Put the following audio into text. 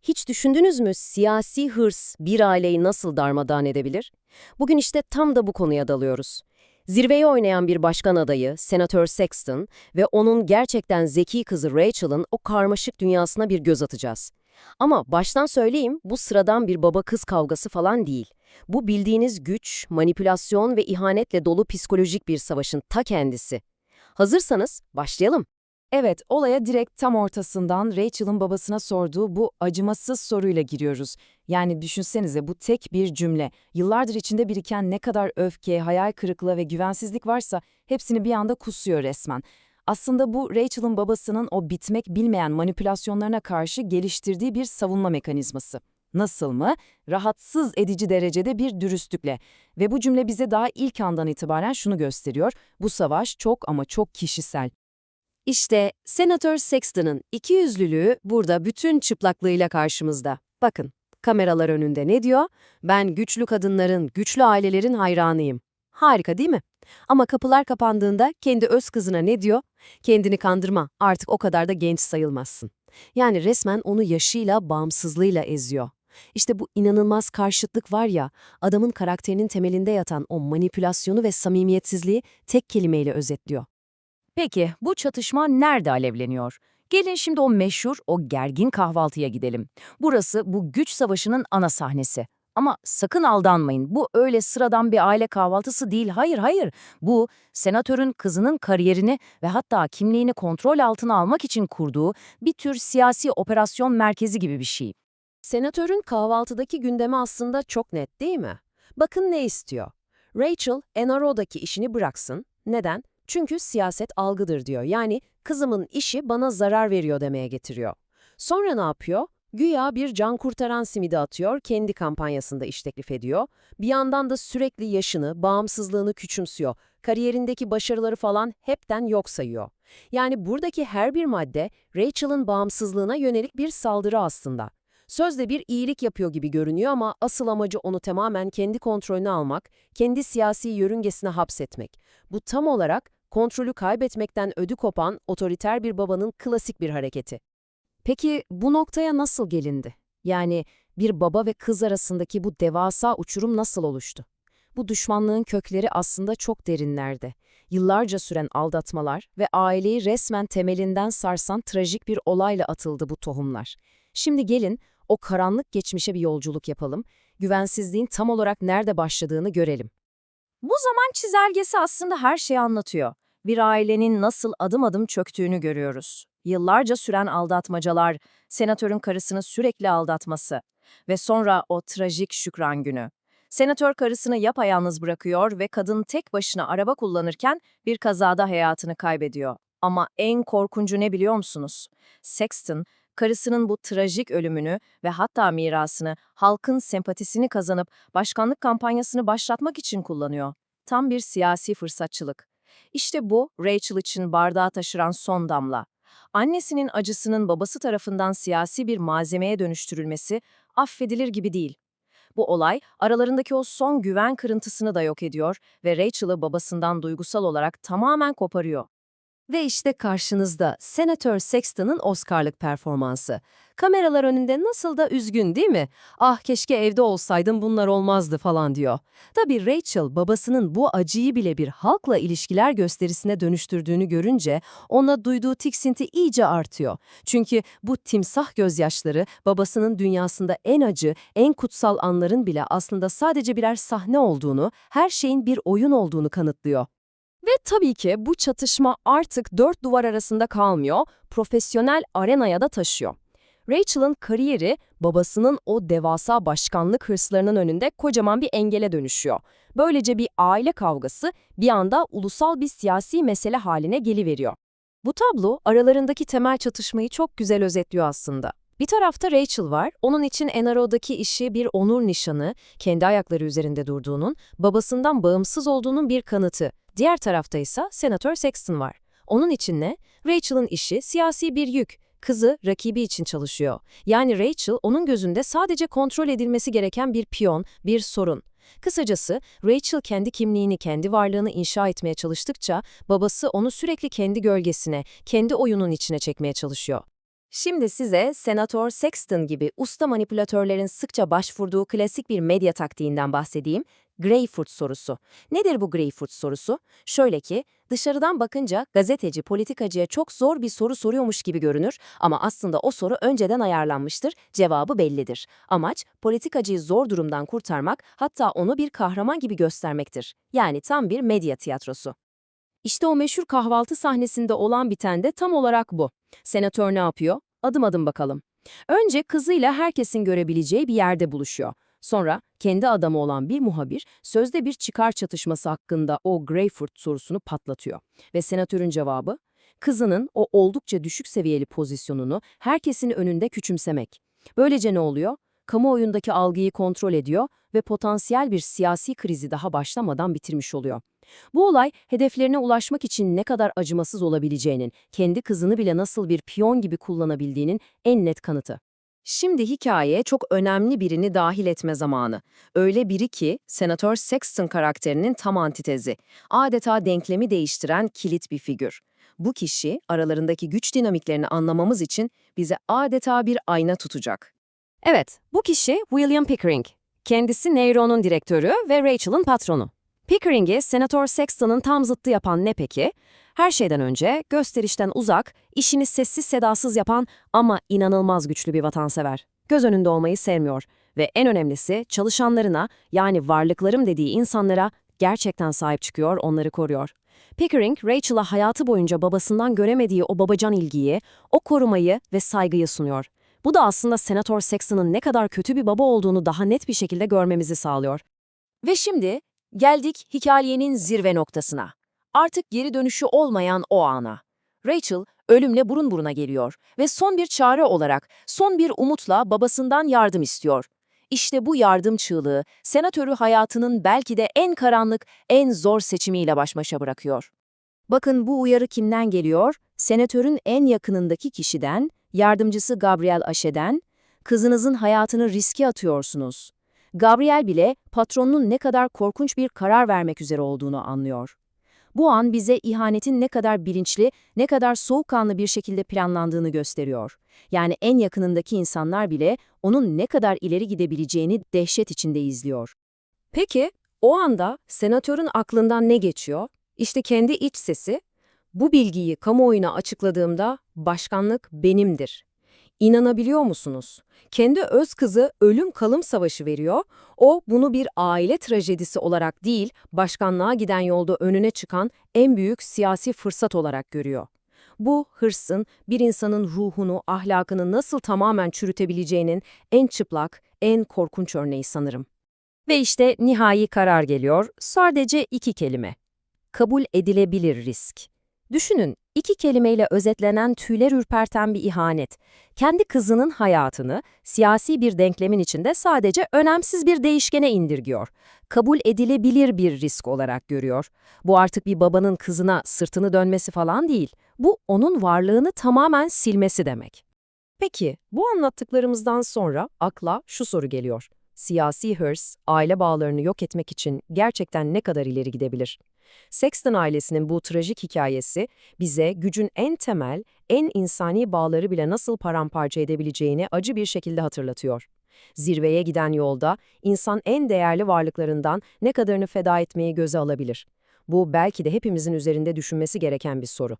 Hiç düşündünüz mü siyasi hırs bir aileyi nasıl darmadağın edebilir? Bugün işte tam da bu konuya dalıyoruz. Zirveye oynayan bir başkan adayı, Senatör Sexton ve onun gerçekten zeki kızı Rachel'ın o karmaşık dünyasına bir göz atacağız. Ama baştan söyleyeyim, bu sıradan bir baba-kız kavgası falan değil. Bu bildiğiniz güç, manipülasyon ve ihanetle dolu psikolojik bir savaşın ta kendisi. Hazırsanız başlayalım. Evet, olaya direkt tam ortasından Rachel'ın babasına sorduğu bu acımasız soruyla giriyoruz. Yani düşünsenize bu tek bir cümle. Yıllardır içinde biriken ne kadar öfke, hayal kırıklığı ve güvensizlik varsa hepsini bir anda kusuyor resmen. Aslında bu Rachel'ın babasının o bitmek bilmeyen manipülasyonlarına karşı geliştirdiği bir savunma mekanizması. Nasıl mı? Rahatsız edici derecede bir dürüstlükle. Ve bu cümle bize daha ilk andan itibaren şunu gösteriyor. Bu savaş çok ama çok kişisel. İşte Senatör Sexton'ın ikiyüzlülüğü burada bütün çıplaklığıyla karşımızda. Bakın, kameralar önünde ne diyor? Ben güçlü kadınların, güçlü ailelerin hayranıyım. Harika değil mi? Ama kapılar kapandığında kendi öz kızına ne diyor? Kendini kandırma, artık o kadar da genç sayılmazsın. Yani resmen onu yaşıyla, bağımsızlığıyla eziyor. İşte bu inanılmaz karşıtlık var ya, adamın karakterinin temelinde yatan o manipülasyonu ve samimiyetsizliği tek kelimeyle özetliyor. Peki bu çatışma nerede alevleniyor? Gelin şimdi o meşhur, o gergin kahvaltıya gidelim. Burası bu güç savaşının ana sahnesi. Ama sakın aldanmayın, bu öyle sıradan bir aile kahvaltısı değil, hayır hayır. Bu, senatörün kızının kariyerini ve hatta kimliğini kontrol altına almak için kurduğu bir tür siyasi operasyon merkezi gibi bir şey. Senatörün kahvaltıdaki gündemi aslında çok net değil mi? Bakın ne istiyor. Rachel, NRO'daki işini bıraksın. Neden? Çünkü siyaset algıdır diyor. Yani kızımın işi bana zarar veriyor demeye getiriyor. Sonra ne yapıyor? Güya bir can kurtaran simidi atıyor, kendi kampanyasında iş teklif ediyor. Bir yandan da sürekli yaşını, bağımsızlığını küçümsüyor. Kariyerindeki başarıları falan hepten yok sayıyor. Yani buradaki her bir madde Rachel'ın bağımsızlığına yönelik bir saldırı aslında. Sözde bir iyilik yapıyor gibi görünüyor ama asıl amacı onu tamamen kendi kontrolüne almak, kendi siyasi yörüngesine hapsetmek. Bu tam olarak kontrolü kaybetmekten ödü kopan otoriter bir babanın klasik bir hareketi. Peki bu noktaya nasıl gelindi? Yani bir baba ve kız arasındaki bu devasa uçurum nasıl oluştu? Bu düşmanlığın kökleri aslında çok derinlerde. Yıllarca süren aldatmalar ve aileyi resmen temelinden sarsan trajik bir olayla atıldı bu tohumlar. Şimdi gelin o karanlık geçmişe bir yolculuk yapalım, güvensizliğin tam olarak nerede başladığını görelim. Bu zaman çizelgesi aslında her şeyi anlatıyor. Bir ailenin nasıl adım adım çöktüğünü görüyoruz. Yıllarca süren aldatmacalar, senatörün karısını sürekli aldatması ve sonra o trajik Şükran günü. Senatör karısını yapayalnız bırakıyor ve kadın tek başına araba kullanırken bir kazada hayatını kaybediyor. Ama en korkuncu ne biliyor musunuz? Sexton, karısının bu trajik ölümünü ve hatta mirasını halkın sempatisini kazanıp başkanlık kampanyasını başlatmak için kullanıyor. Tam bir siyasi fırsatçılık. İşte bu, Rachel için bardağı taşıran son damla. Annesinin acısının babası tarafından siyasi bir malzemeye dönüştürülmesi affedilir gibi değil. Bu olay, aralarındaki o son güven kırıntısını da yok ediyor ve Rachel'ı babasından duygusal olarak tamamen koparıyor. Ve işte karşınızda Senatör Sexton'ın Oscar'lık performansı. Kameralar önünde nasıl da üzgün değil mi? Ah keşke evde olsaydım bunlar olmazdı falan diyor. Tabii Rachel babasının bu acıyı bile bir halkla ilişkiler gösterisine dönüştürdüğünü görünce ona duyduğu tiksinti iyice artıyor. Çünkü bu timsah gözyaşları babasının dünyasında en acı, en kutsal anların bile aslında sadece birer sahne olduğunu, her şeyin bir oyun olduğunu kanıtlıyor. Ve tabii ki bu çatışma artık dört duvar arasında kalmıyor, profesyonel arenaya da taşıyor. Rachel'ın kariyeri babasının o devasa başkanlık hırslarının önünde kocaman bir engele dönüşüyor. Böylece bir aile kavgası bir anda ulusal bir siyasi mesele haline geliveriyor. Bu tablo aralarındaki temel çatışmayı çok güzel özetliyor aslında. Bir tarafta Rachel var, onun için NRO'daki işi bir onur nişanı, kendi ayakları üzerinde durduğunun, babasından bağımsız olduğunun bir kanıtı. Diğer tarafta ise Senatör Sexton var. Onun için ne? Rachel'ın işi siyasi bir yük. Kızı rakibi için çalışıyor. Yani Rachel onun gözünde sadece kontrol edilmesi gereken bir piyon, bir sorun. Kısacası Rachel kendi kimliğini, kendi varlığını inşa etmeye çalıştıkça babası onu sürekli kendi gölgesine, kendi oyunun içine çekmeye çalışıyor. Şimdi size Senatör Sexton gibi usta manipülatörlerin sıkça başvurduğu klasik bir medya taktiğinden bahsedeyim. Greyfurt sorusu. Nedir bu Greyfurt sorusu? Şöyle ki, dışarıdan bakınca gazeteci politikacıya çok zor bir soru soruyormuş gibi görünür ama aslında o soru önceden ayarlanmıştır, cevabı bellidir. Amaç, politikacıyı zor durumdan kurtarmak, hatta onu bir kahraman gibi göstermektir. Yani tam bir medya tiyatrosu. İşte o meşhur kahvaltı sahnesinde olan biten de tam olarak bu. Senatör ne yapıyor? Adım adım bakalım. Önce kızıyla herkesin görebileceği bir yerde buluşuyor. Sonra kendi adamı olan bir muhabir sözde bir çıkar çatışması hakkında o Greyfurt sorusunu patlatıyor. Ve senatörün cevabı, kızının o oldukça düşük seviyeli pozisyonunu herkesin önünde küçümsemek. Böylece ne oluyor? Kamuoyundaki algıyı kontrol ediyor ve potansiyel bir siyasi krizi daha başlamadan bitirmiş oluyor. Bu olay, hedeflerine ulaşmak için ne kadar acımasız olabileceğinin, kendi kızını bile nasıl bir piyon gibi kullanabildiğinin en net kanıtı. Şimdi hikayeye çok önemli birini dahil etme zamanı. Öyle biri ki, Senatör Sexton karakterinin tam antitezi. Adeta denklemi değiştiren kilit bir figür. Bu kişi, aralarındaki güç dinamiklerini anlamamız için bize adeta bir ayna tutacak. Evet, bu kişi William Pickering. Kendisi Neyro'nun direktörü ve Rachel'ın patronu. Pickering'i Senatör Sexton'ın tam zıttı yapan ne peki? Her şeyden önce gösterişten uzak, işini sessiz sedasız yapan ama inanılmaz güçlü bir vatansever. Göz önünde olmayı sevmiyor ve en önemlisi çalışanlarına, yani varlıklarım dediği insanlara gerçekten sahip çıkıyor, onları koruyor. Pickering, Rachel'a hayatı boyunca babasından göremediği o babacan ilgiyi, o korumayı ve saygıyı sunuyor. Bu da aslında Senatör Sexton'ın ne kadar kötü bir baba olduğunu daha net bir şekilde görmemizi sağlıyor. Ve şimdi geldik hikayenin zirve noktasına. Artık geri dönüşü olmayan o ana. Rachel ölümle burun buruna geliyor ve son bir çare olarak, son bir umutla babasından yardım istiyor. İşte bu yardım çığlığı senatörü hayatının belki de en karanlık, en zor seçimiyle baş başa bırakıyor. Bakın bu uyarı kimden geliyor? Senatörün en yakınındaki kişiden, yardımcısı Gabriel Aşe'den, kızınızın hayatını riske atıyorsunuz. Gabriel bile patronunun ne kadar korkunç bir karar vermek üzere olduğunu anlıyor. Bu an bize ihanetin ne kadar bilinçli, ne kadar soğukkanlı bir şekilde planlandığını gösteriyor. Yani en yakınındaki insanlar bile onun ne kadar ileri gidebileceğini dehşet içinde izliyor. Peki, o anda senatörün aklından ne geçiyor? İşte kendi iç sesi, bu bilgiyi kamuoyuna açıkladığımda başkanlık benimdir. İnanabiliyor musunuz? Kendi öz kızı ölüm kalım savaşı veriyor, o bunu bir aile trajedisi olarak değil, başkanlığa giden yolda önüne çıkan en büyük siyasi fırsat olarak görüyor. Bu hırsın bir insanın ruhunu, ahlakını nasıl tamamen çürütebileceğinin en çıplak, en korkunç örneği sanırım. Ve işte nihai karar geliyor, sadece 2 kelime. Kabul edilebilir risk. Düşünün, 2 kelimeyle özetlenen tüyler ürperten bir ihanet. Kendi kızının hayatını siyasi bir denklemin içinde sadece önemsiz bir değişkene indirgiyor. Kabul edilebilir bir risk olarak görüyor. Bu artık bir babanın kızına sırtını dönmesi falan değil. Bu onun varlığını tamamen silmesi demek. Peki, bu anlattıklarımızdan sonra akla şu soru geliyor. Siyasi hırs, aile bağlarını yok etmek için gerçekten ne kadar ileri gidebilir? Sexton ailesinin bu trajik hikayesi bize gücün en temel, en insani bağları bile nasıl paramparça edebileceğini acı bir şekilde hatırlatıyor. Zirveye giden yolda insan en değerli varlıklarından ne kadarını feda etmeyi göze alabilir? Bu belki de hepimizin üzerinde düşünmesi gereken bir soru.